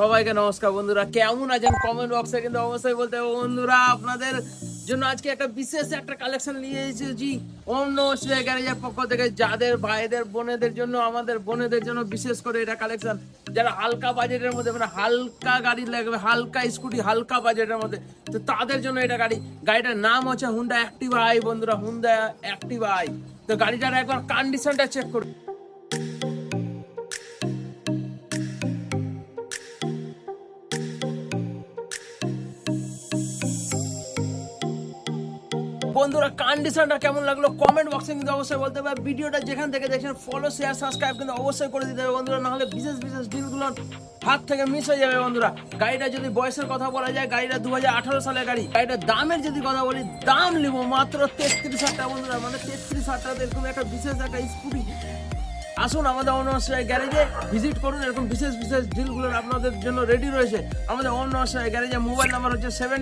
সবাইকে নমস্কার বন্ধুরা, কেমন আছেন কমেন্ট বক্সে কিন্তু অবশ্যই বলতে হবে। বন্ধুরা আপনাদের জন্য আজকে একটা বিশেষ একটা কালেকশন নিয়ে এসেছি অন্য গ্যারেজের পক্ষ থেকে, যাদের ভাইদের বোনেদের জন্য, আমাদের বোনেদের জন্য বিশেষ করে এটা কালেকশন, যারা হালকা বাজেটের মধ্যে, মানে হালকা গাড়ি লাগবে, হালকা স্কুটি, হালকা বাজেটের মধ্যে, তো তাদের জন্য এটা গাড়িটার নাম হচ্ছে হুন্ডা অ্যাক্টিভা আই। বন্ধুরা হুন্ডা অ্যাক্টিভা আই, তো গাড়িটার একবার কন্ডিশনটা চেক করুন। বন্ধুরা কন্ডিশনটা কেমন লাগলো কমেন্ট বক্সে কিন্তু অবশ্যই বলতে হবে। ভিডিওটা যেখান থেকে দেখছেন ফলো শেয়ার সাবস্ক্রাইব কিন্তু অবশ্যই করে দিতে হবে বন্ধুরা, নাহলে বিশেষ বিশেষ ডিলগুলো হাত থেকে মিস হয়ে যাবে। বন্ধুরা গাড়িটা যদি বয়সের কথা বলা যায়, গাড়িটা 2018 সালের গাড়ি। গাড়িটার দামের যদি কথা বলি, দাম নিব মাত্র 33,000 টাকা বন্ধুরা, মানে 33,000 টাকা এরকম একটা বিশেষ একটা স্কুটি। আসুন আমাদের অনবসরায় গ্যারেজে ভিজিট করুন, এরকম বিশেষ বিশেষ ডিলগুলো আপনাদের জন্য রেডি রয়েছে আমাদের অনবসরায় গ্যারেজে। মোবাইল নাম্বার হচ্ছে 7